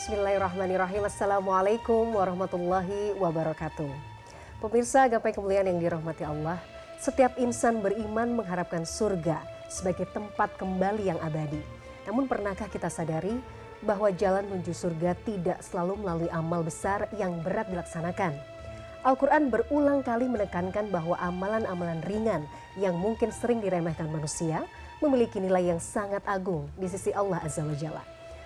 Bismillahirrahmanirrahim. Assalamualaikum warahmatullahi wabarakatuh. Pemirsa gapai kemuliaan yang dirahmati Allah, setiap insan beriman mengharapkan surga sebagai tempat kembali yang abadi. Namun pernahkah kita sadari bahwa jalan menuju surga tidak selalu melalui amal besar yang berat dilaksanakan? Al-Quran berulang kali menekankan bahwa amalan-amalan ringan yang mungkin sering diremehkan manusia memiliki nilai yang sangat agung di sisi Allah Azza wa Jalla.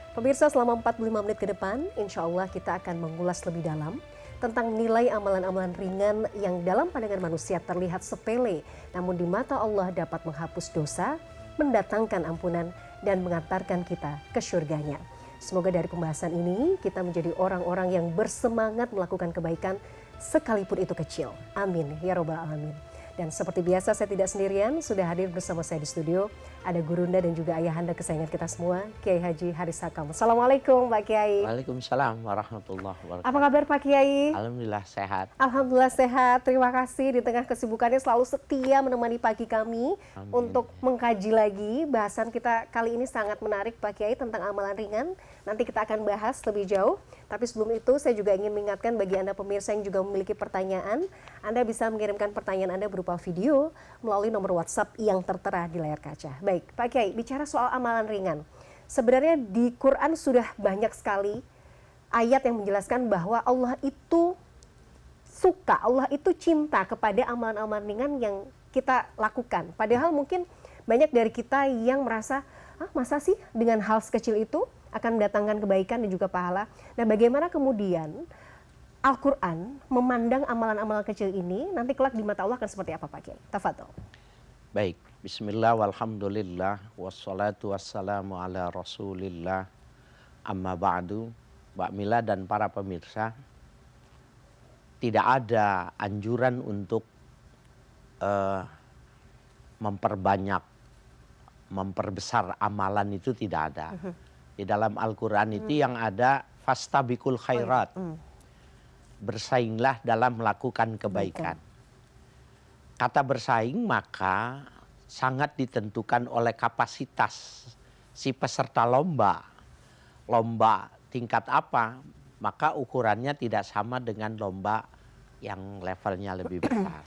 Pemirsa, selama 45 menit ke depan, insya Allah kita akan mengulas lebih dalam tentang nilai amalan-amalan ringan yang dalam pandangan manusia terlihat sepele, namun di mata Allah dapat menghapus dosa, mendatangkan ampunan, dan mengantarkan kita ke surganya. Semoga dari pembahasan ini kita menjadi orang-orang yang bersemangat melakukan kebaikan sekalipun itu kecil. Amin ya robbal alamin. Dan seperti biasa saya tidak sendirian, sudah hadir bersama saya di studio ada gurunda dan juga ayahanda kesayangan kita semua, Kiai Haji Haris Hakam. Assalamualaikum Pak Kiai. Waalaikumsalam warahmatullahi wabarakatuh. Apa kabar Pak Kiai? Alhamdulillah sehat. Alhamdulillah sehat. Terima kasih di tengah kesibukannya selalu setia menemani pagi kami. Amin. Untuk mengkaji lagi bahasan kita kali ini sangat menarik Pak Kiai tentang amalan ringan. Nanti kita akan bahas lebih jauh. Tapi sebelum itu saya juga ingin mengingatkan bagi Anda pemirsa yang juga memiliki pertanyaan, Anda bisa mengirimkan pertanyaan Anda berupa video melalui nomor WhatsApp yang tertera di layar kaca. Baik, Pak Kiai, bicara soal amalan ringan. Sebenarnya di Quran sudah banyak sekali ayat yang menjelaskan bahwa Allah itu suka, Allah itu cinta kepada amalan-amalan ringan yang kita lakukan. Padahal mungkin banyak dari kita yang merasa, masa sih dengan hal sekecil itu akan mendatangkan kebaikan dan juga pahala. Nah, bagaimana kemudian Al-Quran memandang amalan-amalan kecil ini, nanti kelak di mata Allah akan seperti apa Pak Kiai? Tafadhol. Baik, bismillah walhamdulillah wassalatu wassalamu ala rasulillah amma ba'du. Mbak Mila dan para pemirsa, tidak ada anjuran untuk memperbanyak, memperbesar amalan, itu tidak ada. Di dalam Al-Quran itu yang ada fastabiqul khairat. Bersainglah dalam melakukan kebaikan. Kata bersaing maka sangat ditentukan oleh kapasitas si peserta lomba. Lomba tingkat apa, maka ukurannya tidak sama dengan lomba yang levelnya lebih besar.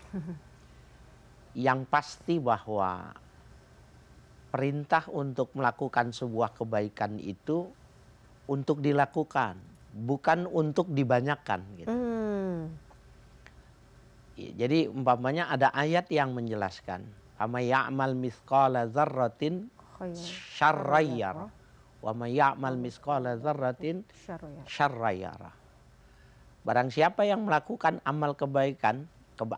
Yang pasti bahwa perintah untuk melakukan sebuah kebaikan itu untuk dilakukan, bukan untuk dibanyakan. Gitu. Jadi umpamanya ada ayat yang menjelaskan, "Fama ya'mal mithqala dzarratin syarrayyara, wa may ya'mal mithqala dzarratin syarrayyara." Barang siapa yang melakukan amal kebaikan,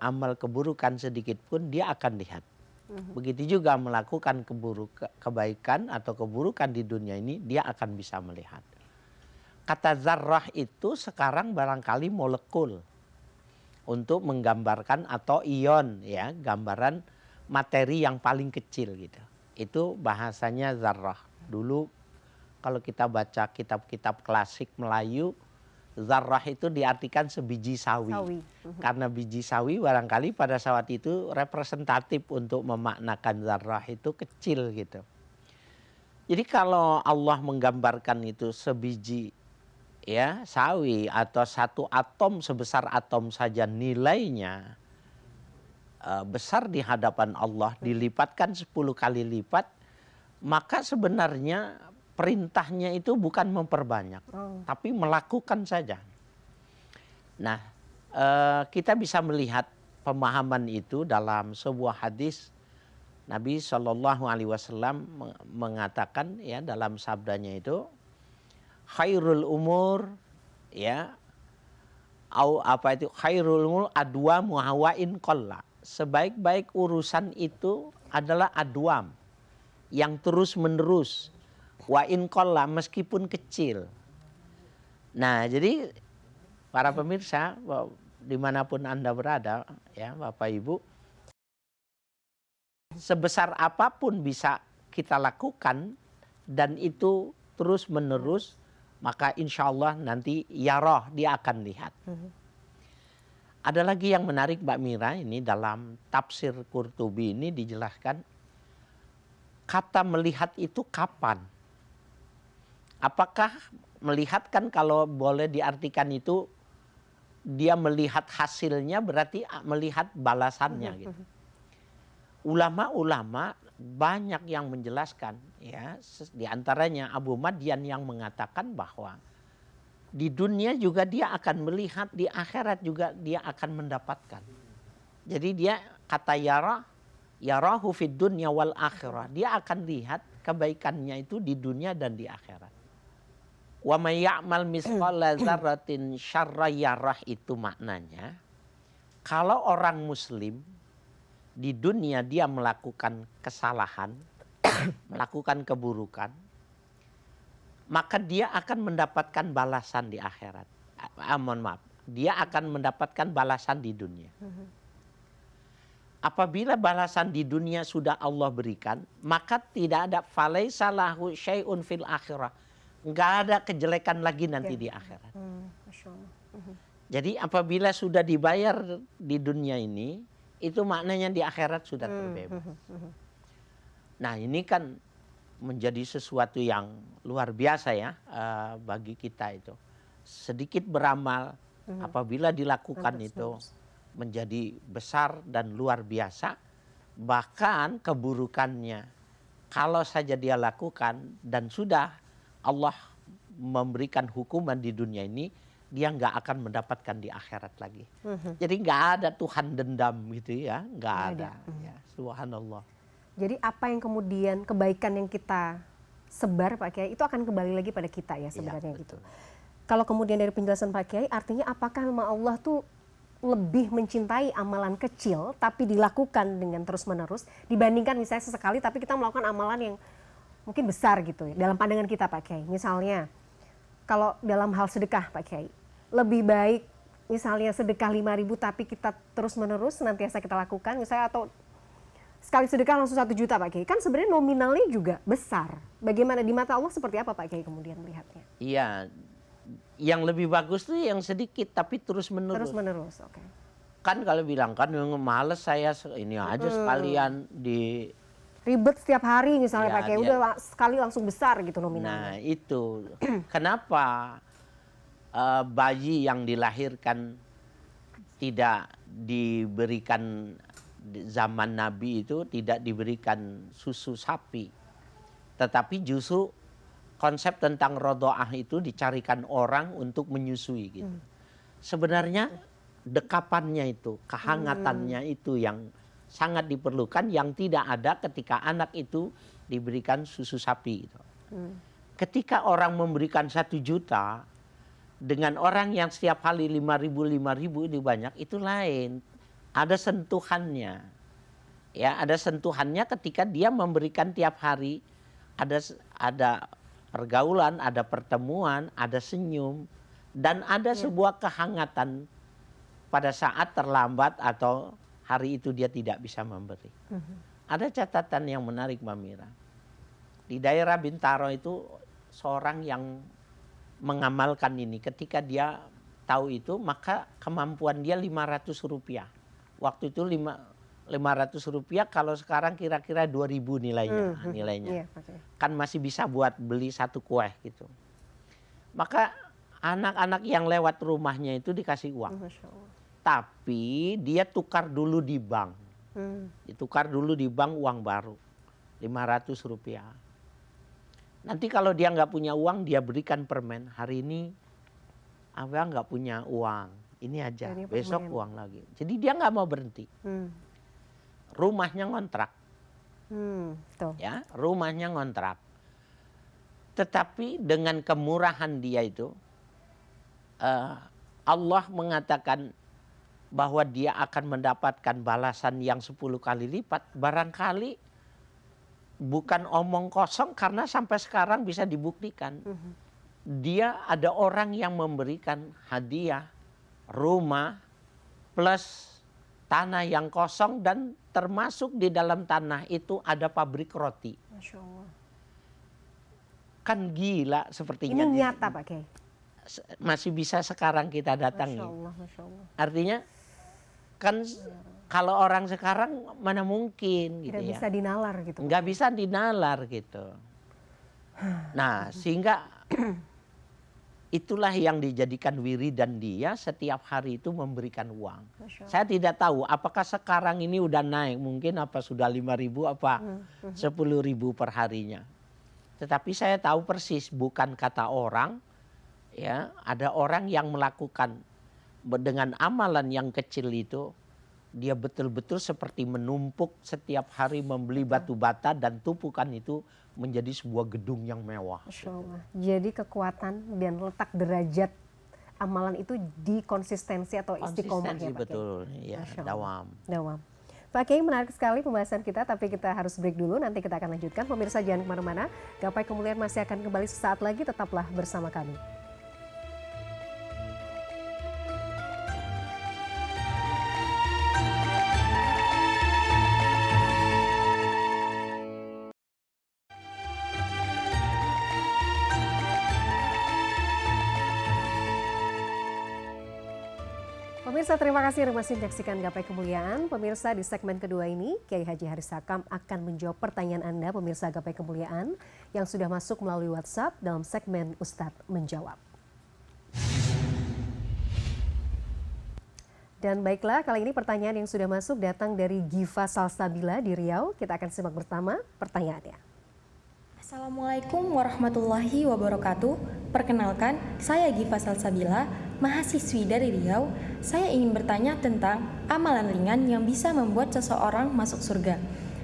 amal keburukan sedikit pun dia akan lihat. Begitu juga melakukan kebaikan atau keburukan di dunia ini, dia akan bisa melihat. Kata zarrah itu sekarang barangkali molekul untuk menggambarkan, atau ion, ya, gambaran materi yang paling kecil gitu. Itu bahasanya zarrah. Dulu kalau kita baca kitab-kitab klasik Melayu, zarrah itu diartikan sebiji sawi. Karena biji sawi barangkali pada saat itu representatif untuk memaknakan zarrah itu kecil gitu. Jadi kalau Allah menggambarkan itu sebiji, ya, sawi atau satu atom sebesar atom saja, nilainya besar di hadapan Allah, dilipatkan 10 kali lipat, maka sebenarnya perintahnya itu bukan memperbanyak, tapi melakukan saja. Nah, kita bisa melihat pemahaman itu dalam sebuah hadis. Nabi SAW mengatakan, ya, dalam sabdanya itu, khairul umur, ya, khairul umur adwam wa in qalla. Sebaik-baik urusan itu adalah adwam, yang terus menerus, wa in qalla, meskipun kecil. Nah, jadi para pemirsa dimanapun Anda berada, ya Bapak Ibu, sebesar apapun bisa kita lakukan dan itu terus menerus, maka insya Allah nanti yarah, dia akan lihat. Ada lagi yang menarik Mbak Mira, ini dalam tafsir Qurtubi ini dijelaskan, kata melihat itu kapan? Apakah melihat kan kalau boleh diartikan itu dia melihat hasilnya berarti melihat balasannya gitu. Ulama-ulama banyak yang menjelaskan ya, di antaranya Abu Madyan yang mengatakan bahwa di dunia juga dia akan melihat, di akhirat juga dia akan mendapatkan. Jadi dia kata yarahu fid dunya wal akhirah. Dia akan lihat kebaikannya itu di dunia dan di akhirat. Wa may ya'mal misqala dzarratin syarra yarah, itu maknanya kalau orang muslim di dunia dia melakukan kesalahan, melakukan keburukan, maka dia akan mendapatkan balasan di akhirat. Mohon maaf, dia akan mendapatkan balasan di dunia. Apabila balasan di dunia sudah Allah berikan, maka tidak ada falaisa lahu syai'un fil akhirah. Enggak ada kejelekan lagi nanti di akhirat. Jadi apabila sudah dibayar di dunia ini, itu maknanya di akhirat sudah terbebas. Nah, ini kan menjadi sesuatu yang luar biasa ya bagi kita itu. Sedikit beramal, apabila dilakukan itu menjadi besar dan luar biasa. Bahkan keburukannya, kalau saja dia lakukan dan sudah Allah memberikan hukuman di dunia ini, dia nggak akan mendapatkan di akhirat lagi. Jadi nggak ada Tuhan dendam gitu ya, nggak ada. Ya, subhanallah. Jadi apa yang kemudian kebaikan yang kita sebar Pak Kiai itu akan kembali lagi pada kita ya sebenarnya gitu. Kalau kemudian dari penjelasan Pak Kiai, artinya apakah memang Allah tuh lebih mencintai amalan kecil tapi dilakukan dengan terus-menerus dibandingkan misalnya sesekali tapi kita melakukan amalan yang mungkin besar gitu ya dalam pandangan kita Pak Kiai. Misalnya kalau dalam hal sedekah Pak Kiai, lebih baik misalnya sedekah 5.000 tapi kita terus-menerus nantiasa kita lakukan misalnya, atau sekali sedekah langsung 1 juta Pak Kiai, kan sebenarnya nominalnya juga besar. Bagaimana di mata Allah seperti apa Pak Kiai kemudian melihatnya? Iya, yang lebih bagus tuh yang sedikit tapi terus-menerus. Terus-menerus, oke. Kan kalau bilang kan males saya ini aja sekalian di ribet setiap hari misalnya ya, Pak Kiai, udah sekali langsung besar gitu nominalnya. Nah itu kenapa bayi yang dilahirkan tidak diberikan zaman Nabi itu tidak diberikan susu sapi, tetapi justru konsep tentang rodoah itu dicarikan orang untuk menyusui gitu. Sebenarnya dekapannya itu, kehangatannya itu yang sangat diperlukan, yang tidak ada ketika anak itu diberikan susu sapi gitu. Ketika orang memberikan 1 juta dengan orang yang setiap hari 5.000 ini banyak, itu lain. Ada sentuhannya, ya ada sentuhannya ketika dia memberikan tiap hari, ada pergaulan, ada pertemuan, ada senyum, dan ada sebuah kehangatan pada saat terlambat atau hari itu dia tidak bisa memberi. Ada catatan yang menarik Mbak Mira. Di daerah Bintaro itu seorang yang mengamalkan ini, ketika dia tahu itu maka kemampuan dia 500 rupiah. Waktu itu 500 rupiah, kalau sekarang kira-kira 2.000 nilainya. Kan masih bisa buat beli 1 kue gitu. Maka anak-anak yang lewat rumahnya itu dikasih uang. Tapi dia tukar dulu di bank. Ditukar dulu di bank uang baru. 500 rupiah. Nanti kalau dia nggak punya uang, dia berikan permen. Hari ini Abang nggak punya uang. Ini aja, besok uang lagi. Jadi dia nggak mau berhenti. Rumahnya ngontrak. Ya, rumahnya ngontrak. Tetapi dengan kemurahan dia itu, Allah mengatakan bahwa dia akan mendapatkan balasan yang 10 kali lipat. Barangkali bukan omong kosong, karena sampai sekarang bisa dibuktikan. Dia ada orang yang memberikan hadiah rumah plus tanah yang kosong, dan termasuk di dalam tanah itu ada pabrik roti. Masya Allah. Kan gila sepertinya. Ini nyata Pak Kiai. Masih bisa sekarang kita datangi. Masya Allah, Masya Allah. Artinya kan kalau orang sekarang mana mungkin gitu. Tidak bisa dinalar gitu. Nggak bisa dinalar gitu. Nah sehingga itulah yang dijadikan wiridan dia setiap hari itu memberikan uang. Saya tidak tahu apakah sekarang ini udah naik, mungkin apa sudah 5.000 apa 10.000 per harinya. Tetapi saya tahu persis, bukan kata orang, ya, ada orang yang melakukan dengan amalan yang kecil itu, dia betul-betul seperti menumpuk setiap hari membeli batu bata dan tumpukan itu menjadi sebuah gedung yang mewah. Masya Allah. Jadi kekuatan dan letak derajat amalan itu di konsistensi atau istiqomah ya Pak betul, ya, dawam. Pak Kiai, menarik sekali pembahasan kita, tapi kita harus break dulu, nanti kita akan lanjutkan. Pemirsa jangan kemana-mana, Gapai Kemuliaan masih akan kembali sesaat lagi, tetaplah bersama kami. Pemirsa, terima kasih Anda masih menyaksikan Gapai Kemuliaan. Pemirsa, di segmen kedua ini, Kiai Haji Haris Sakam akan menjawab pertanyaan Anda, pemirsa Gapai Kemuliaan, yang sudah masuk melalui WhatsApp dalam segmen Ustadz Menjawab. Dan baiklah, kali ini pertanyaan yang sudah masuk datang dari Giva Salsabila di Riau. Kita akan simak bersama pertanyaannya. Assalamualaikum warahmatullahi wabarakatuh. Perkenalkan, saya Giva Salsabila, mahasiswi dari Riau. Saya ingin bertanya tentang amalan ringan yang bisa membuat seseorang masuk surga.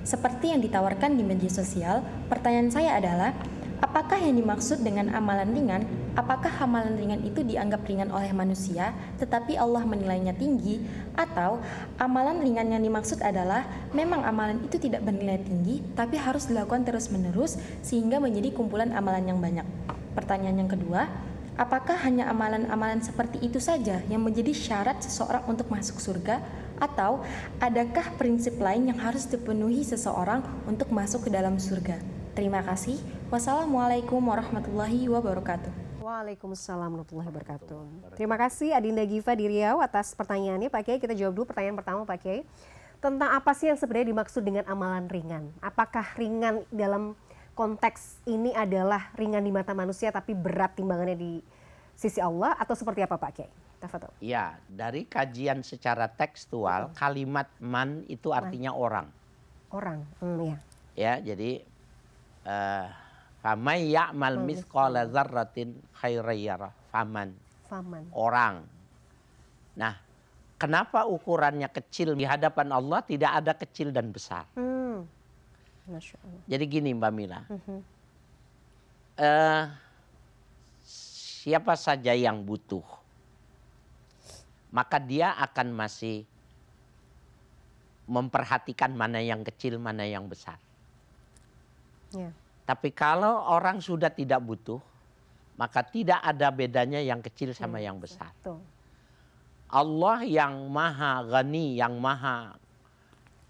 Seperti yang ditawarkan di media sosial, pertanyaan saya adalah, apakah yang dimaksud dengan amalan ringan? Apakah amalan ringan itu dianggap ringan oleh manusia, tetapi Allah menilainya tinggi? Atau amalan ringan yang dimaksud adalah memang amalan itu tidak bernilai tinggi, tapi harus dilakukan terus-menerus sehingga menjadi kumpulan amalan yang banyak? Pertanyaan yang kedua, apakah hanya amalan-amalan seperti itu saja yang menjadi syarat seseorang untuk masuk surga? Atau adakah prinsip lain yang harus dipenuhi seseorang untuk masuk ke dalam surga? Terima kasih. Wassalamualaikum warahmatullahi wabarakatuh. Waalaikumsalam warahmatullahi wabarakatuh. Terima kasih Adinda Giva di Riau atas pertanyaannya Pak Kiai. Kita jawab dulu pertanyaan pertama Pak Kiai. Tentang apa sih yang sebenarnya dimaksud dengan amalan ringan? Apakah ringan dalam konteks ini adalah ringan di mata manusia tapi berat timbangannya di sisi Allah, atau seperti apa Pak Kiai? Tafadhol. Ya, dari kajian secara tekstual, kalimat man itu artinya orang. Orang, ya. Ya, jadi faman ya'mal mithqala dzarratin khairan yarah. Faman. Orang. Nah, kenapa ukurannya kecil di hadapan Allah? Tidak ada kecil dan besar. Masya Allah. Jadi gini Mbak Mila. Siapa saja yang butuh, maka dia akan masih memperhatikan mana yang kecil, mana yang besar. Ya. Tapi kalau orang sudah tidak butuh, maka tidak ada bedanya yang kecil sama yang besar. Betul. Allah yang maha ghani, yang maha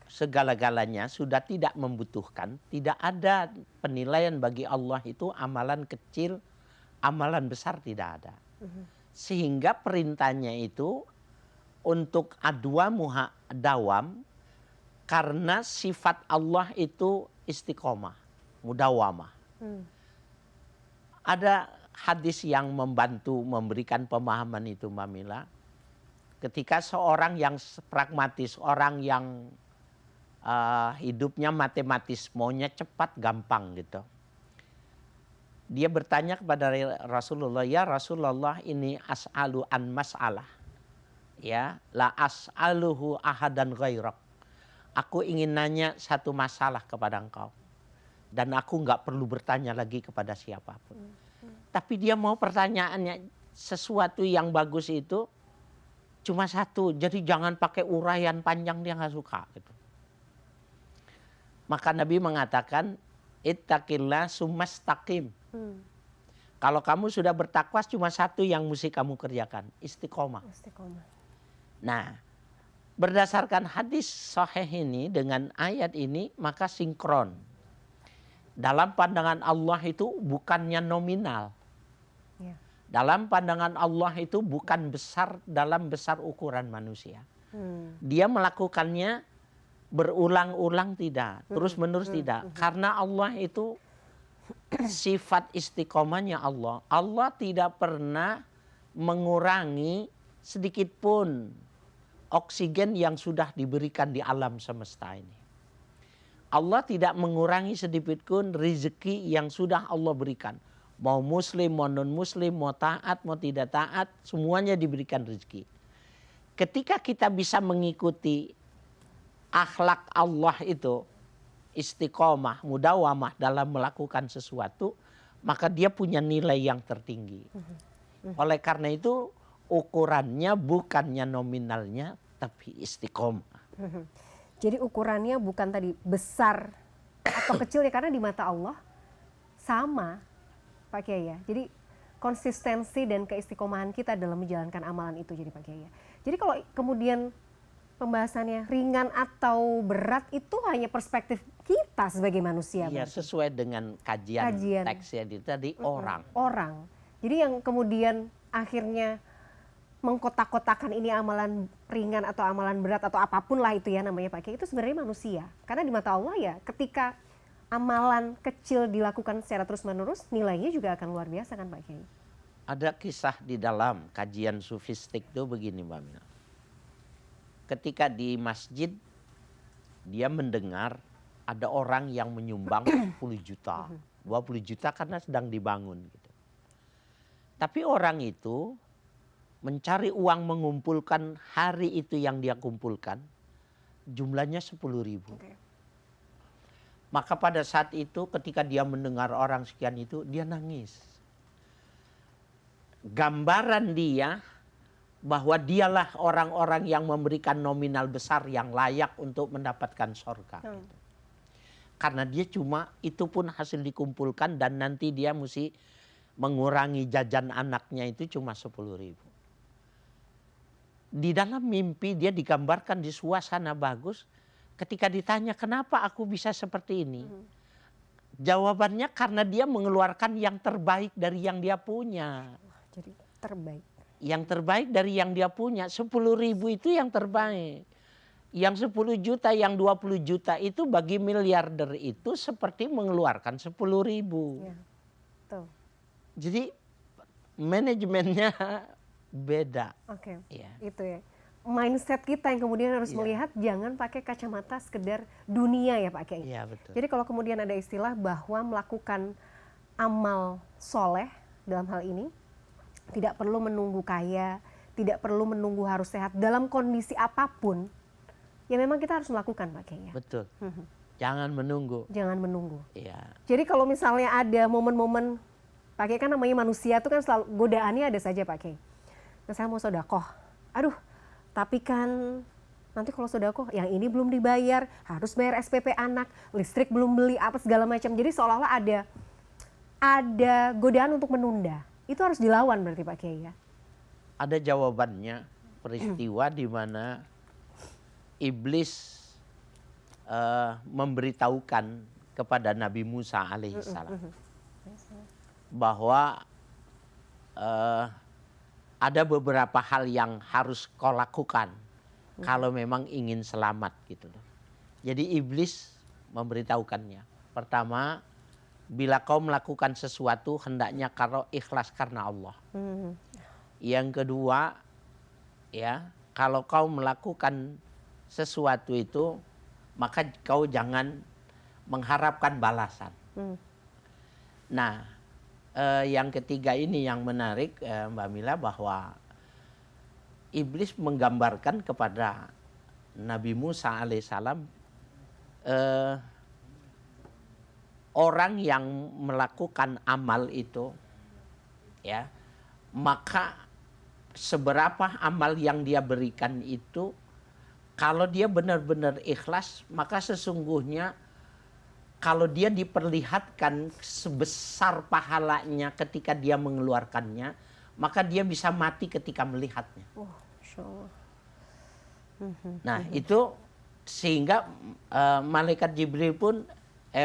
segala-galanya sudah tidak membutuhkan. Tidak ada penilaian bagi Allah itu amalan kecil, amalan besar tidak ada. Sehingga perintahnya itu untuk adwa muha dawam, karena sifat Allah itu istiqomah, mudawamah. Ada hadis yang membantu memberikan pemahaman itu Mbak Mila. Ketika seorang yang pragmatis, orang yang hidupnya matematis, maunya cepat gampang gitu. Dia bertanya kepada Rasulullah, ya Rasulullah, ini as'alu an mas'alah. Ya, la as'aluhu ahadan ghairak. Aku ingin nanya satu masalah kepada engkau. Dan aku nggak perlu bertanya lagi kepada siapapun. Tapi dia mau pertanyaannya sesuatu yang bagus itu cuma satu. Jadi jangan pakai uraian panjang, dia nggak suka gitu. Maka Nabi mengatakan, ittaqillah sumastaqim. Kalau kamu sudah bertakwa, cuma satu yang mesti kamu kerjakan, istiqomah. Nah, berdasarkan hadis sahih ini dengan ayat ini, maka sinkron. Dalam pandangan Allah itu bukannya nominal. Ya. Dalam pandangan Allah itu bukan besar dalam besar ukuran manusia. Dia melakukannya berulang-ulang tidak, terus-menerus tidak. Karena Allah itu sifat istiqomahnya Allah. Allah tidak pernah mengurangi sedikit pun oksigen yang sudah diberikan di alam semesta ini. Allah tidak mengurangi sedikit pun rezeki yang sudah Allah berikan. Mau muslim, mau non muslim, mau taat, mau tidak taat, semuanya diberikan rezeki. Ketika kita bisa mengikuti akhlak Allah itu, istiqomah, mudawamah dalam melakukan sesuatu, maka dia punya nilai yang tertinggi. Oleh karena itu ukurannya bukannya nominalnya, tapi istiqomah. Jadi ukurannya bukan tadi besar atau kecil ya, karena di mata Allah sama, Pak Kiai ya. Jadi konsistensi dan keistiqomahan kita dalam menjalankan amalan itu, jadi Pak Kiai ya. Jadi kalau kemudian pembahasannya ringan atau berat itu hanya perspektif kita sebagai manusia. Iya, sesuai dengan kajian teksnya tadi orang. Orang. Jadi yang kemudian akhirnya mengkotak-kotakan ini amalan ringan atau amalan berat atau apapun lah itu ya namanya Pak Kiai, itu sebenarnya manusia. Karena di mata Allah ya ketika amalan kecil dilakukan secara terus-menerus, nilainya juga akan luar biasa kan Pak Kiai. Ada kisah di dalam kajian sufistik itu begini Mbak Mila. Ketika di masjid dia mendengar ada orang yang menyumbang 10 juta, 20 juta karena sedang dibangun gitu. Tapi orang itu mencari uang mengumpulkan hari itu yang dia kumpulkan, jumlahnya 10.000. Okay. Maka pada saat itu ketika dia mendengar orang sekian itu, dia nangis. Gambaran dia bahwa dialah orang-orang yang memberikan nominal besar yang layak untuk mendapatkan surga. Gitu. Karena dia cuma itu pun hasil dikumpulkan dan nanti dia mesti mengurangi jajan anaknya itu cuma 10.000. Di dalam mimpi dia digambarkan di suasana bagus. Ketika ditanya kenapa aku bisa seperti ini, jawabannya karena dia mengeluarkan yang terbaik dari yang dia punya. Jadi terbaik. Yang terbaik dari yang dia punya, 10.000 itu yang terbaik. Yang 10 juta, yang 20 juta itu bagi miliarder itu seperti mengeluarkan 10.000. Ya, tuh. Jadi manajemennya beda. Oke, ya. Itu ya. Mindset kita yang kemudian harus melihat, jangan pakai kacamata sekedar dunia ya Pak Kiai. Iya, betul. Jadi kalau kemudian ada istilah bahwa melakukan amal soleh dalam hal ini, tidak perlu menunggu kaya, tidak perlu menunggu harus sehat, dalam kondisi apapun, ya memang kita harus melakukan Pak Kiai. Betul. Jangan menunggu. Jangan menunggu. Iya. Jadi kalau misalnya ada momen-momen, Pak Kiai kan namanya manusia itu kan selalu godaannya ada saja Pak Kiai. Nah, saya mau sodakoh, aduh tapi kan nanti kalau sodakoh yang ini belum dibayar, harus bayar SPP anak, listrik belum beli, apa segala macam. Jadi seolah-olah ada godaan untuk menunda. Itu harus dilawan berarti Pak Kiai ya? Ada jawabannya, peristiwa di mana iblis memberitahukan kepada Nabi Musa alaihissalam bahwa ada beberapa hal yang harus kau lakukan kalau memang ingin selamat gitu loh. Jadi iblis memberitahukannya. Pertama, bila kau melakukan sesuatu hendaknya kalau ikhlas karena Allah. Yang kedua, ya, kalau kau melakukan sesuatu itu maka kau jangan mengharapkan balasan. Nah, yang ketiga ini yang menarik Mbak Mila, bahwa iblis menggambarkan kepada Nabi Musa alaihissalam orang yang melakukan amal itu, ya, maka seberapa amal yang dia berikan itu, kalau dia benar-benar ikhlas, maka sesungguhnya kalau dia diperlihatkan sebesar pahalanya ketika dia mengeluarkannya, maka dia bisa mati ketika melihatnya. Masya Allah. Nah itu sehingga malaikat Jibril pun,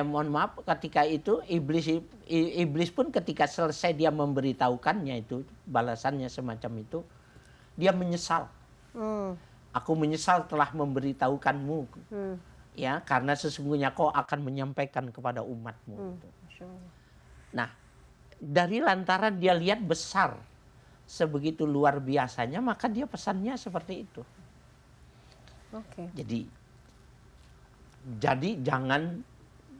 mohon maaf, ketika itu iblis pun ketika selesai dia memberitahukannya itu, balasannya semacam itu, dia menyesal. Aku menyesal telah memberitahukanmu. Ya, karena sesungguhnya kau akan menyampaikan kepada umatmu. Nah, dari lantaran dia lihat besar, sebegitu luar biasanya, maka dia pesannya seperti itu. Oke. Jadi jangan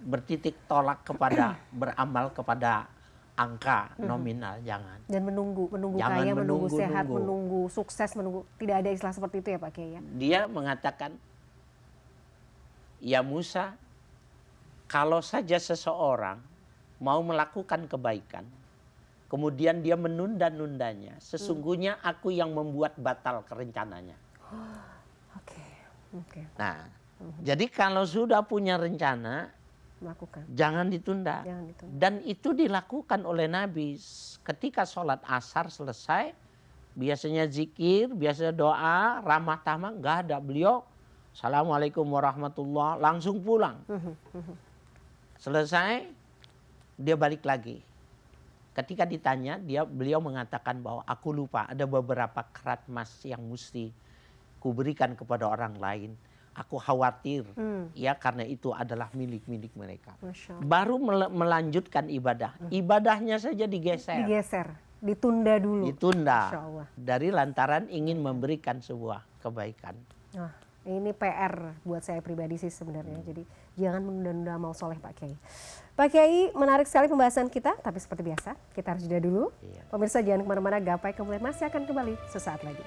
bertitik tolak kepada beramal kepada angka nominal, jangan. Dan menunggu Jangan kaya, menunggu sehat, menunggu. menunggu sukses, menunggu, tidak ada istilah seperti itu ya Pak Kiai ya. Dia mengatakan, ya Musa, kalau saja seseorang mau melakukan kebaikan, kemudian dia menunda-nundanya, sesungguhnya aku yang membuat batal kerencananya. Oke. Nah, jadi kalau sudah punya rencana, Melakukan. jangan ditunda. Jangan ditunda. Dan itu dilakukan oleh Nabi. Ketika sholat asar selesai, biasanya zikir, biasanya doa, ramah tamah, nggak ada. Beliau, Assalamualaikum warahmatullah, langsung pulang. Selesai, dia balik lagi. Ketika ditanya, beliau mengatakan bahwa aku lupa ada beberapa kerat emas yang mesti kuberikan kepada orang lain. Aku khawatir, ya karena itu adalah milik-milik mereka. Baru melanjutkan ibadah. Ibadahnya saja digeser. Ditunda dulu. Ditunda. Dari lantaran ingin memberikan sebuah kebaikan. Nah, ini PR buat saya pribadi sih sebenarnya. Jadi jangan menunda-nunda amal soleh Pak Kiai. Pak Kiai, menarik sekali pembahasan kita. Tapi seperti biasa, kita harus jeda dulu. Iya. Pemirsa jangan kemana-mana, Gapai Kemuliaan masih akan kembali sesaat lagi.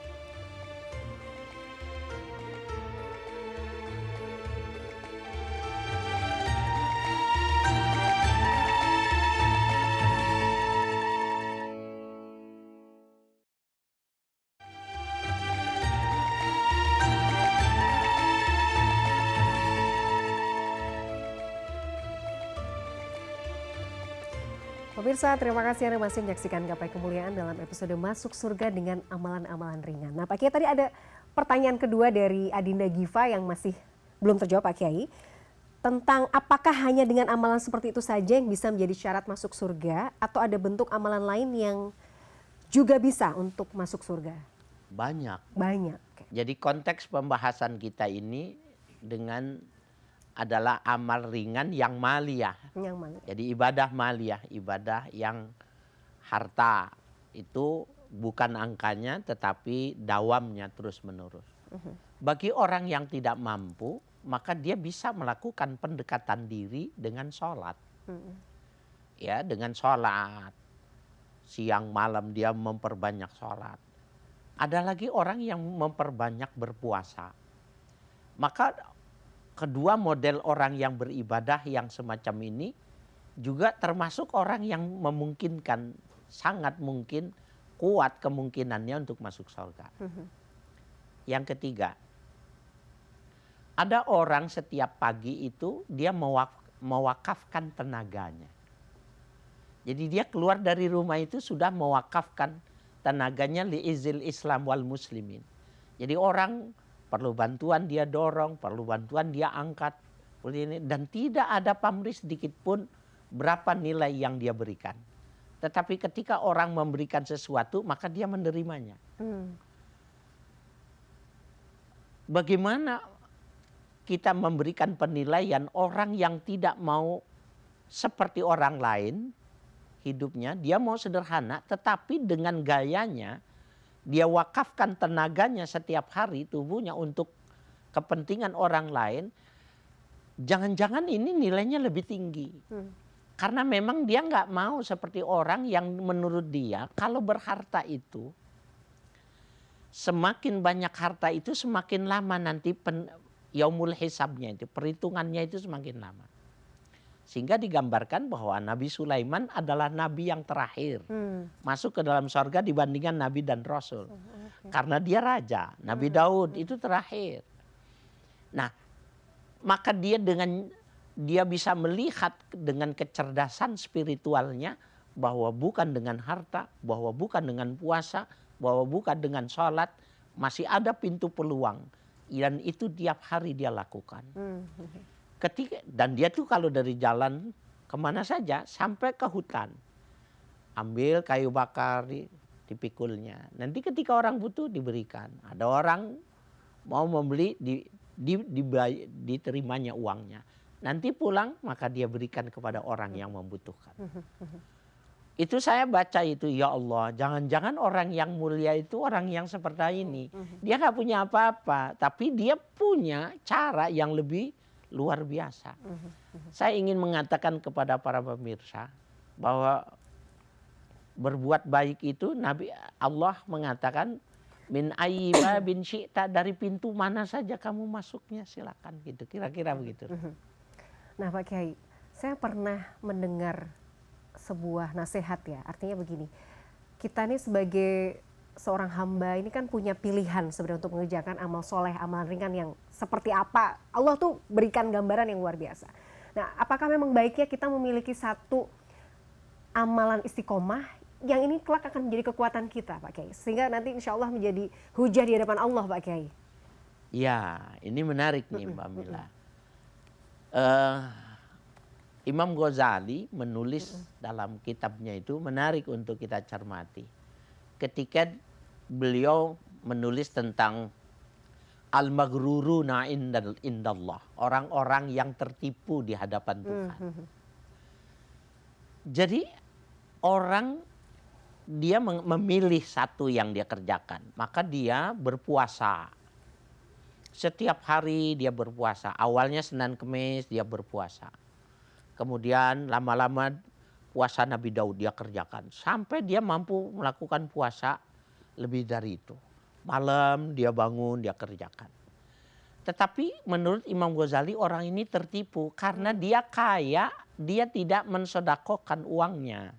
Pemirsa, terima kasih Anda masih menyaksikan Gapai Kemuliaan dalam episode Masuk Surga dengan amalan-amalan ringan. Nah Pak Kiai, tadi ada pertanyaan kedua dari Adinda Giva yang masih belum terjawab Pak Kiai. Tentang apakah hanya dengan amalan seperti itu saja yang bisa menjadi syarat masuk surga, atau ada bentuk amalan lain yang juga bisa untuk masuk surga? Banyak. Jadi konteks pembahasan kita ini adalah amal ringan yang maliyah. Jadi ibadah maliyah, ibadah yang harta itu bukan angkanya tetapi dawamnya terus menerus. Bagi orang yang tidak mampu, maka dia bisa melakukan pendekatan diri dengan sholat. Ya, dengan sholat. Siang malam dia memperbanyak sholat. Ada lagi orang yang memperbanyak berpuasa. Maka kedua model orang yang beribadah yang semacam ini juga termasuk orang yang memungkinkan, sangat mungkin, kuat kemungkinannya untuk masuk surga. Yang ketiga, ada orang setiap pagi itu dia mewakafkan tenaganya. Jadi dia keluar dari rumah itu sudah mewakafkan tenaganya liizil Islam wal muslimin. Jadi orang perlu bantuan dia dorong, perlu bantuan dia angkat, dan tidak ada pamrih sedikit pun berapa nilai yang dia berikan. Tetapi ketika orang memberikan sesuatu, maka dia menerimanya. Bagaimana kita memberikan penilaian orang yang tidak mau seperti orang lain hidupnya, dia mau sederhana, tetapi dengan gayanya dia wakafkan tenaganya setiap hari, tubuhnya untuk kepentingan orang lain. Jangan-jangan ini nilainya lebih tinggi. Karena memang dia nggak mau seperti orang yang menurut dia kalau berharta itu, semakin banyak harta itu semakin lama nanti yaumul hisabnya itu, perhitungannya itu semakin lama. Sehingga digambarkan bahwa Nabi Sulaiman adalah nabi yang terakhir masuk ke dalam surga dibandingkan nabi dan rasul. Karena dia raja. Nabi Daud itu terakhir. Nah, maka dia bisa melihat dengan kecerdasan spiritualnya bahwa bukan dengan harta, bahwa bukan dengan puasa, bahwa bukan dengan sholat, masih ada pintu peluang. Dan itu tiap hari dia lakukan. Dan dia tuh kalau dari jalan kemana saja sampai ke hutan, ambil kayu bakar dipikulnya. Nanti ketika orang butuh diberikan. Ada orang mau membeli diterimanya uangnya. Nanti pulang maka dia berikan kepada orang yang membutuhkan. Itu saya baca itu, ya Allah, jangan-jangan orang yang mulia itu orang yang seperti ini. Dia nggak punya apa-apa, tapi dia punya cara yang lebih luar biasa. Saya ingin mengatakan kepada para pemirsa bahwa berbuat baik itu Nabi Allah mengatakan min ayyiba bin syi'ta, dari pintu mana saja kamu masuknya silakan, gitu. Kira-kira begitu. Nah Pak Kiai, saya pernah mendengar sebuah nasihat ya, artinya begini, kita ini sebagai seorang hamba ini kan punya pilihan sebenarnya untuk mengerjakan amal soleh, amalan ringan yang seperti apa. Allah tuh berikan gambaran yang luar biasa. Nah, apakah memang baiknya kita memiliki satu amalan istiqomah yang ini kelak akan menjadi kekuatan kita Pak Kiai, sehingga nanti insya Allah menjadi hujah di hadapan Allah Pak Kiai? Ya, ini menarik nih Mbak Mila. Imam Ghazali menulis dalam kitabnya itu menarik untuk kita cermati. Ketika beliau menulis tentang al-maghruruna indallah, orang-orang yang tertipu di hadapan Tuhan. Jadi orang dia memilih satu yang dia kerjakan, maka dia berpuasa. Setiap hari dia berpuasa. Awalnya Senin Kemis dia berpuasa. Kemudian lama-lama puasa Nabi Daud dia kerjakan. Sampai dia mampu melakukan puasa lebih dari itu. Malam dia bangun, dia kerjakan. Tetapi menurut Imam Ghazali orang ini tertipu. Karena dia kaya, dia tidak mensedekahkan uangnya.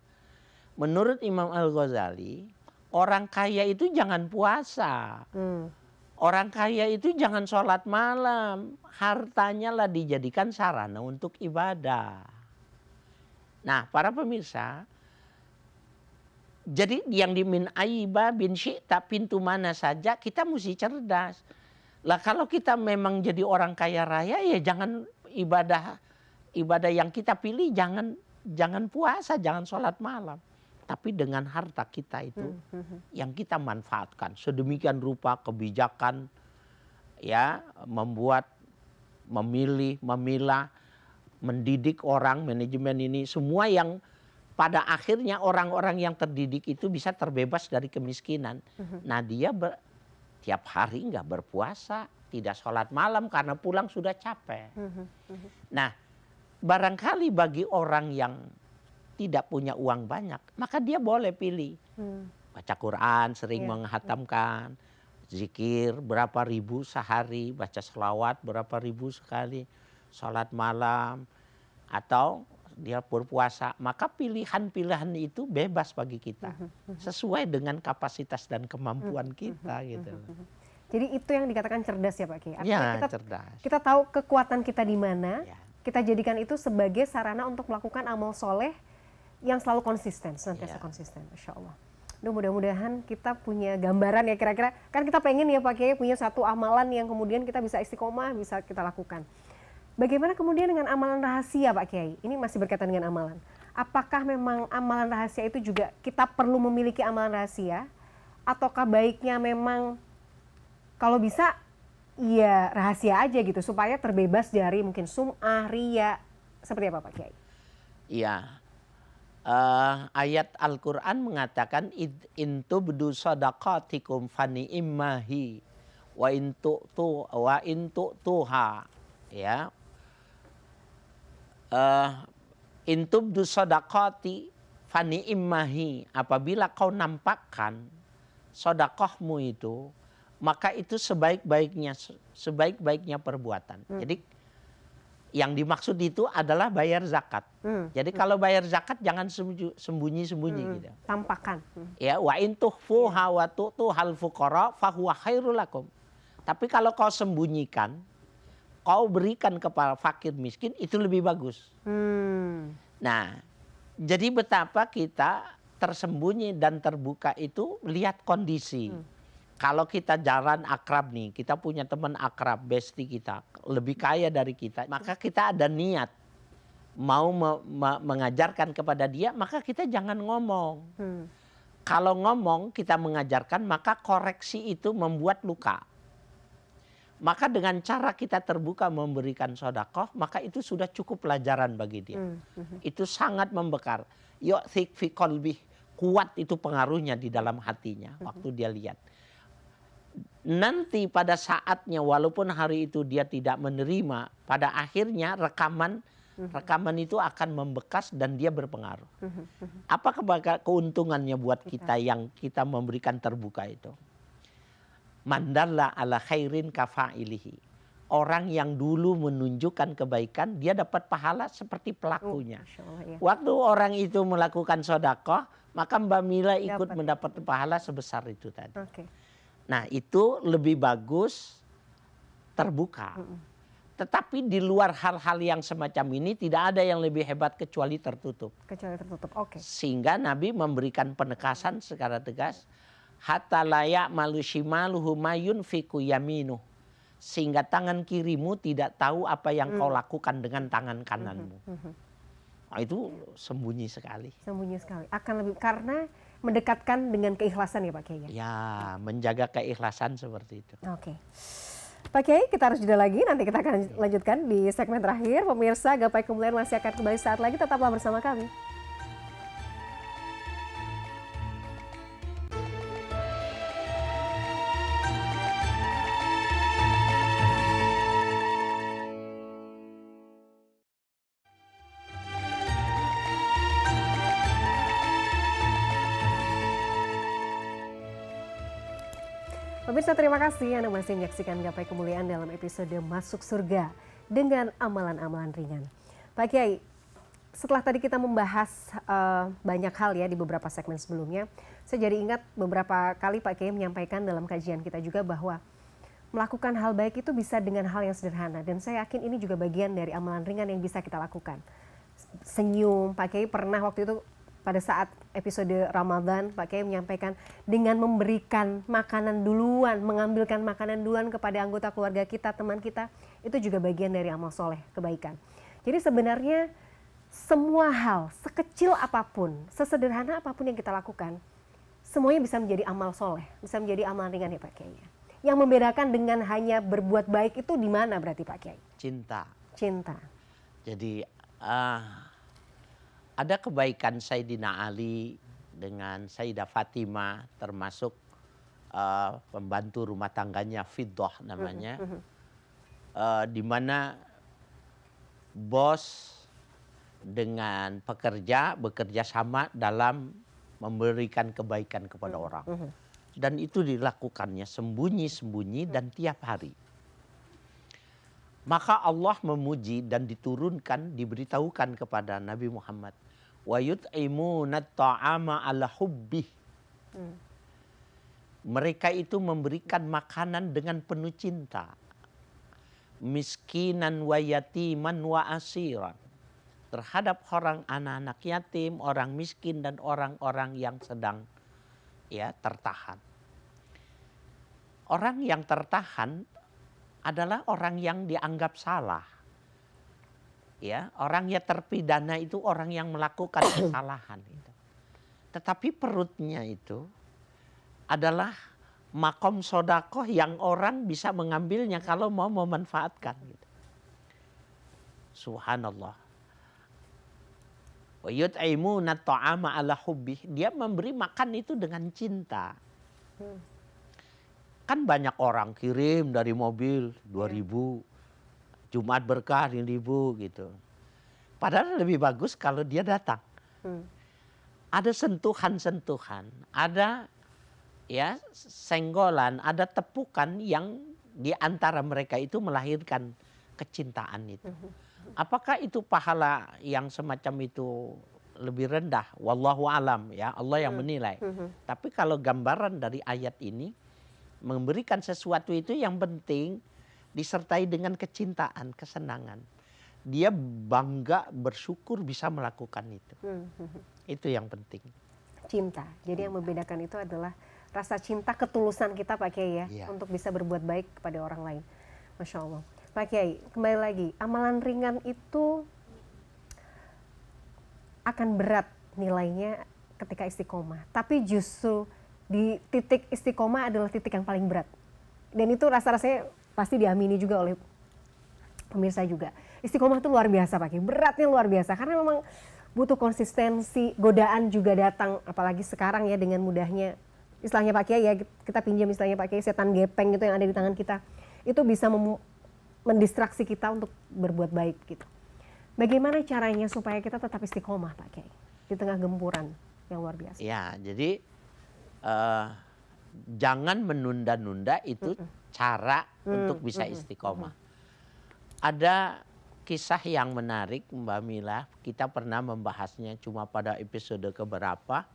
Menurut Imam Al-Ghazali, orang kaya itu jangan puasa. Orang kaya itu jangan sholat malam, hartanya lah dijadikan sarana untuk ibadah. Nah, para pemirsa, jadi yang dimin ayyiba bin syi'ta, pintu mana saja kita mesti cerdas. Lah kalau kita memang jadi orang kaya raya, ya jangan ibadah yang kita pilih, jangan puasa, jangan sholat malam. Tapi dengan harta kita itu yang kita manfaatkan sedemikian rupa, kebijakan ya, membuat, memilih, memilah, mendidik orang, manajemen ini semua yang pada akhirnya orang-orang yang terdidik itu bisa terbebas dari kemiskinan. Nah dia tiap hari nggak berpuasa, tidak sholat malam karena pulang sudah capek. Nah barangkali bagi orang yang tidak punya uang banyak, maka dia boleh pilih. Baca Quran, sering menghatamkan, zikir berapa ribu sehari, baca selawat berapa ribu sekali, sholat malam, atau dia berpuasa. Maka pilihan-pilihan itu bebas bagi kita, sesuai dengan kapasitas dan kemampuan kita gitu. Jadi itu yang dikatakan cerdas ya Pak Kiai. Ya, cerdas. Kita tahu kekuatan kita di mana, kita jadikan itu sebagai sarana untuk melakukan amal soleh yang selalu konsisten, senantiasa konsisten, Masya Allah. Mudah-mudahan kita punya gambaran ya kira-kira, kan kita pengen ya Pak Kiai punya satu amalan yang kemudian kita bisa istiqomah, bisa kita lakukan. Bagaimana kemudian dengan amalan rahasia Pak Kiai? Ini masih berkaitan dengan amalan. Apakah memang amalan rahasia itu juga kita perlu memiliki amalan rahasia? Ataukah baiknya memang kalau bisa ya rahasia aja gitu, supaya terbebas dari mungkin sum'ah, riya, seperti apa Pak Kiai? Iya. Ayat Al-Quran mengatakan intubdu sadaqatikum fani immahi wa intu'tuha, ya. Intubdu sadaqati fani immahi, apabila kau nampakkan sedekahmu itu, maka itu sebaik-baiknya perbuatan. Jadi yang dimaksud itu adalah bayar zakat. Jadi kalau bayar zakat jangan sembunyi-sembunyi gitu. Tampakkan. Ya, wa in tukhfuha wa tu'tuhal fuqara fahuwa khairul lakum. Tapi kalau kau sembunyikan, kau berikan kepada fakir miskin, itu lebih bagus. Nah, jadi betapa kita tersembunyi dan terbuka itu lihat kondisi. Kalau kita jalan akrab nih, kita punya teman akrab, bestie kita, lebih kaya dari kita, maka kita ada niat mau mengajarkan kepada dia, maka kita jangan ngomong. Kalau ngomong kita mengajarkan, maka koreksi itu membuat luka. Maka dengan cara kita terbuka memberikan sedekah, maka itu sudah cukup pelajaran bagi dia. Itu sangat membekar. Yu'thik fi qalbih, kuat itu pengaruhnya di dalam hatinya waktu dia lihat. Nanti pada saatnya walaupun hari itu dia tidak menerima, pada akhirnya rekaman itu akan membekas dan dia berpengaruh. Apa keuntungannya buat kita yang kita memberikan terbuka itu? Mandalla ala khairin kafa'ilihi. Orang yang dulu menunjukkan kebaikan, dia dapat pahala seperti pelakunya. Waktu orang itu melakukan sedekah, maka Mbak Mila ikut mendapat pahala sebesar itu tadi. Nah, itu lebih bagus terbuka. Tetapi di luar hal-hal yang semacam ini tidak ada yang lebih hebat kecuali tertutup. Sehingga Nabi memberikan penekasan secara tegas, hatta layak malu shimaluhu mayun fiku yaminu, sehingga tangan kirimu tidak tahu apa yang kau lakukan dengan tangan kananmu. Nah, itu sembunyi sekali. Sembunyi sekali. Akan lebih karena mendekatkan dengan keikhlasan ya Pak Kiai. Ya, menjaga keikhlasan seperti itu. Pak Kiai, kita harus jeda lagi. Nanti kita akan lanjutkan di segmen terakhir. Pemirsa, Gapai Kemuliaan masih akan kembali saat lagi. Tetaplah bersama kami. Pemirsa, terima kasih Anda masih menyaksikan Gapai Kemuliaan dalam episode Masuk Surga dengan amalan-amalan ringan. Pak Kiai, setelah tadi kita membahas banyak hal ya di beberapa segmen sebelumnya, saya jadi ingat beberapa kali Pak Kiai menyampaikan dalam kajian kita juga bahwa melakukan hal baik itu bisa dengan hal yang sederhana. Dan saya yakin ini juga bagian dari amalan ringan yang bisa kita lakukan. Senyum, Pak Kiai pernah waktu itu pada saat episode Ramadan, Pak Kiai menyampaikan dengan memberikan makanan duluan, mengambilkan makanan duluan kepada anggota keluarga kita, teman kita, itu juga bagian dari amal soleh, kebaikan. Jadi sebenarnya semua hal, sekecil apapun, sesederhana apapun yang kita lakukan, semuanya bisa menjadi amal soleh, bisa menjadi amal ringan ya Pak Kiai. Yang membedakan dengan hanya berbuat baik itu di mana berarti Pak Kiai? Cinta. Jadi ada kebaikan Sayyidina Ali dengan Sayyidah Fatimah, termasuk pembantu rumah tangganya Fiddah namanya, di mana bos dengan pekerja bekerja sama dalam memberikan kebaikan kepada orang. Dan itu dilakukannya sembunyi-sembunyi dan tiap hari. Maka Allah memuji dan diturunkan, diberitahukan kepada Nabi Muhammad, wa yut'imuna ta'ama ala hubbih. Mereka itu memberikan makanan dengan penuh cinta. Miskinan wa yatiman wa asiran. Terhadap orang anak-anak yatim, orang miskin dan orang-orang yang sedang tertahan. Orang yang tertahan adalah orang yang dianggap salah. Ya, orang yang terpidana itu orang yang melakukan kesalahan itu. Tetapi perutnya itu adalah makom sodakoh yang orang bisa mengambilnya kalau mau memanfaatkan. Gitu. Subhanallah. Wa yut'imuna ta'ama ala hubbih. Dia memberi makan itu dengan cinta. Kan banyak orang kirim dari mobil 2.000, Jumat berkah 5.000 gitu. Padahal lebih bagus kalau dia datang. Ada sentuhan-sentuhan, ada senggolan, ada tepukan yang di antara mereka itu melahirkan kecintaan itu. Apakah itu pahala yang semacam itu lebih rendah? Wallahu alam ya, Allah yang menilai. Tapi kalau gambaran dari ayat ini, memberikan sesuatu itu yang penting disertai dengan kecintaan, kesenangan. Dia bangga, bersyukur bisa melakukan itu. Itu yang penting. Cinta. Jadi yang membedakan itu adalah rasa cinta, ketulusan kita Pak Kiai ya. Untuk bisa berbuat baik kepada orang lain. Masya Allah. Pak Kiai, kembali lagi. Amalan ringan itu akan berat nilainya ketika istiqomah. Tapi justru di titik istiqomah adalah titik yang paling berat. Dan itu rasa-rasanya pasti diamini juga oleh pemirsa juga. Istiqomah itu luar biasa Pak Kiai, beratnya luar biasa karena memang butuh konsistensi, godaan juga datang, apalagi sekarang ya dengan mudahnya istilahnya Pak Kiai ya, kita pinjam istilahnya Pak Kiai, setan gepeng gitu yang ada di tangan kita, itu bisa mendistraksi kita untuk berbuat baik gitu. Bagaimana caranya supaya kita tetap istiqomah Pak Kiai di tengah gempuran yang luar biasa? Ya, jadi jangan menunda-nunda itu cara untuk bisa istiqomah. Ada kisah yang menarik Mbak Mila, kita pernah membahasnya cuma pada episode keberapa.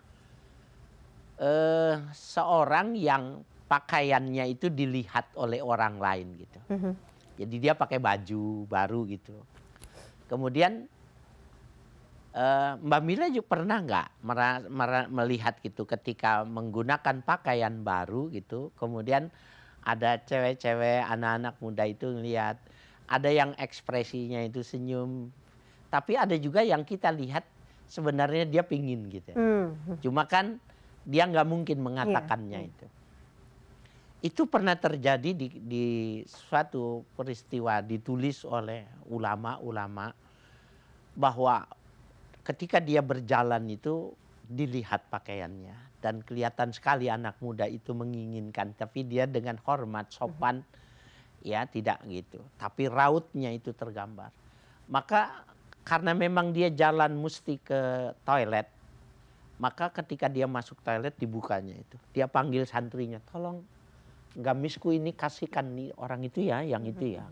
Seorang yang pakaiannya itu dilihat oleh orang lain gitu. Jadi dia pakai baju baru gitu. Kemudian Mbak Mila juga pernah nggak melihat gitu ketika menggunakan pakaian baru gitu. Kemudian ada cewek-cewek, anak-anak muda itu ngelihat. Ada yang ekspresinya itu senyum. Tapi ada juga yang kita lihat sebenarnya dia pingin gitu. Cuma kan dia nggak mungkin mengatakannya itu. Itu pernah terjadi di suatu peristiwa ditulis oleh ulama-ulama bahwa ketika dia berjalan itu dilihat pakaiannya dan kelihatan sekali anak muda itu menginginkan, tapi dia dengan hormat, sopan, ya tidak gitu. Tapi rautnya itu tergambar. Maka karena memang dia jalan mesti ke toilet, maka ketika dia masuk toilet dibukanya itu. Dia panggil santrinya, tolong gamisku ini kasihkan nih orang itu ya, yang itu ya.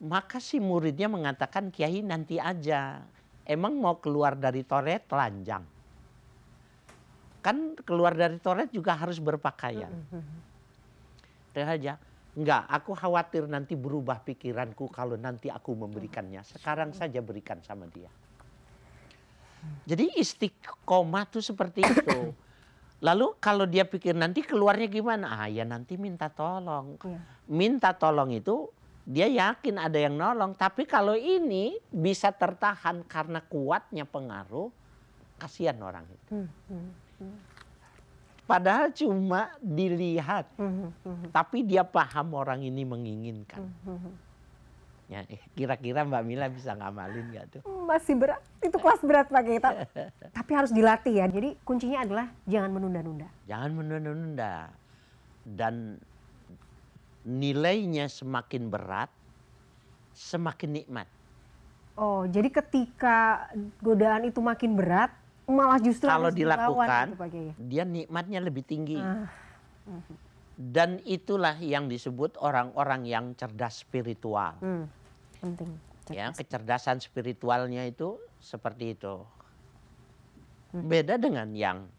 Maka si muridnya mengatakan, Kiai nanti aja. Emang mau keluar dari toilet telanjang? Kan keluar dari toilet juga harus berpakaian. Dia aja, enggak, aku khawatir nanti berubah pikiranku kalau nanti aku memberikannya. Sekarang saja berikan sama dia. Jadi istiqomah tuh seperti itu. Lalu kalau dia pikir nanti keluarnya gimana? Ya nanti minta tolong. Minta tolong itu dia yakin ada yang nolong. Tapi kalau ini bisa tertahan karena kuatnya pengaruh, kasihan orang itu. Padahal cuma dilihat. Tapi dia paham orang ini menginginkan. Ya, kira-kira Mbak Mila bisa ngamalin gak tuh? Masih berat, itu kelas berat Pak Kiai. Tapi harus dilatih ya. Jadi kuncinya adalah jangan menunda-nunda. Jangan menunda-nunda. Dan nilainya semakin berat, semakin nikmat. Oh, jadi ketika godaan itu makin berat, malah justru kalau harus dilawan dilakukan, gitu, Pak Kiai. dia nikmatnya lebih tinggi. Dan itulah yang disebut orang-orang yang cerdas spiritual. Penting. Ya, kecerdasan spiritualnya itu seperti itu. Beda dengan yang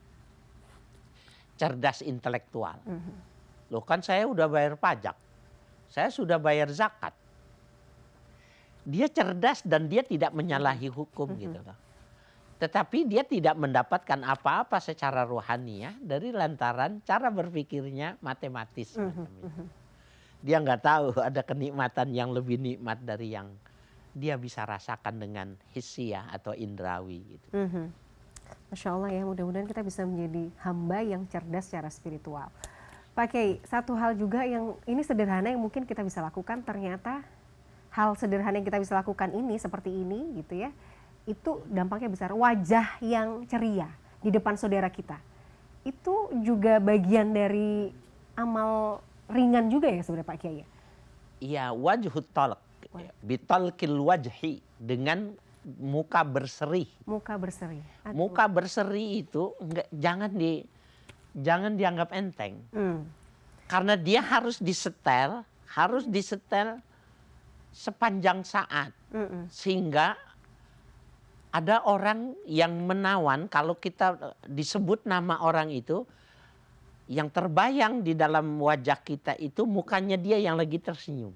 cerdas intelektual. Loh kan saya udah bayar pajak. Saya sudah bayar zakat. Dia cerdas dan dia tidak menyalahi hukum gitu loh. Tetapi dia tidak mendapatkan apa-apa secara rohani ya dari lantaran cara berpikirnya matematis. Dia nggak tahu ada kenikmatan yang lebih nikmat dari yang dia bisa rasakan dengan hissiyah atau indrawi gitu. Masya Allah ya, mudah-mudahan kita bisa menjadi hamba yang cerdas secara spiritual. Pak Kiai, satu hal juga yang ini sederhana yang mungkin kita bisa lakukan, ternyata hal sederhana yang kita bisa lakukan ini seperti ini gitu ya, itu dampaknya besar. Wajah yang ceria di depan saudara kita, itu juga bagian dari amal ringan juga ya sebenarnya Pak Kiai? Iya, wajhut talq, bitalqil wajhi, dengan muka berseri. Muka berseri. Aduh. Muka berseri itu jangan dianggap enteng. Karena dia harus disetel sepanjang saat. Sehingga ada orang yang menawan, kalau kita disebut nama orang itu, yang terbayang di dalam wajah kita itu mukanya dia yang lagi tersenyum.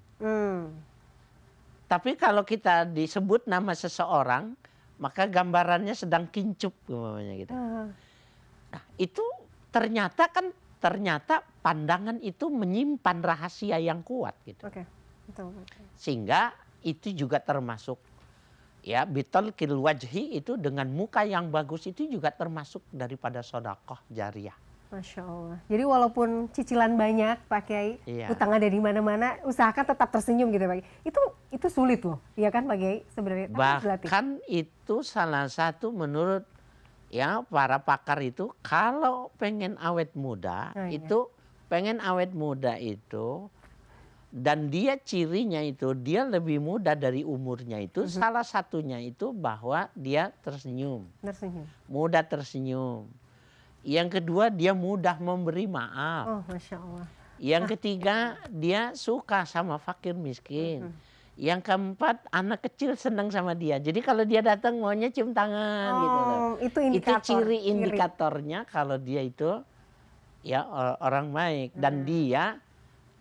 Tapi kalau kita disebut nama seseorang, maka gambarannya sedang kincup namanya gitu. Nah, itu ternyata pandangan itu menyimpan rahasia yang kuat gitu. Betul. Sehingga itu juga termasuk ya, bitalqil wajhi itu dengan muka yang bagus itu juga termasuk daripada sedekah jariyah. Masya Allah. Jadi walaupun cicilan banyak Pak Kiai, Iya. utang ada di mana-mana, usahakan tetap tersenyum gitu Pak Kiai. Itu sulit loh, iya kan Pak Kiai sebenarnya. Tapi dilatih. Bahkan itu salah satu menurut ya para pakar itu, kalau pengen awet muda itu dan dia cirinya itu dia lebih muda dari umurnya itu, salah satunya itu bahwa dia tersenyum. Mudah tersenyum. Yang kedua, dia mudah memberi maaf. Oh, Masya Allah. Yang ketiga, dia suka sama fakir miskin. Yang keempat, anak kecil senang sama dia. Jadi kalau dia datang maunya cium tangan gitu loh. Itu indikator. Itu ciri indikatornya kalau dia itu ya orang baik dan dia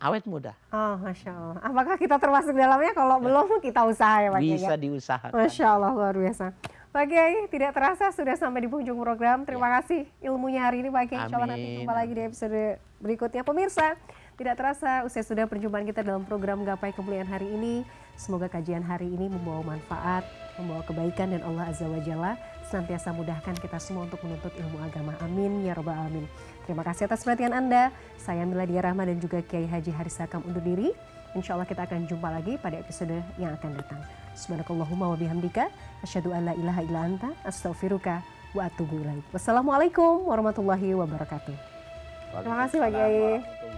awet muda. Oh, Masya Allah. Apakah kita termasuk dalamnya? Kalau belum, kita usaha ya Pak Kiai. Bisa diusahakan. Masya Allah, luar biasa. Pak Kiai, tidak terasa sudah sampai di penghujung program. Terima kasih ilmunya hari ini Pak Kiai. Insya Allah nanti jumpa lagi di episode berikutnya. Pemirsa, tidak terasa usai sudah perjumpaan kita dalam program Gapai Kemuliaan hari ini. Semoga kajian hari ini membawa manfaat, membawa kebaikan, dan Allah Azza wa Jalla senantiasa mudahkan kita semua untuk menuntut ilmu agama. Amin ya rabbal alamin. Terima kasih atas perhatian Anda. Saya Miladia Rahma dan juga Kiai Haji Haris Hakam undur diri. Insya Allah kita akan jumpa lagi pada episode yang akan datang. Subhanakallahumma wa bihamdika, asyhadu an la ilaha illa anta, astaghfiruka wa atubu ilaik. Wassalamualaikum warahmatullahi wabarakatuh. Terima kasih Pak Kiai.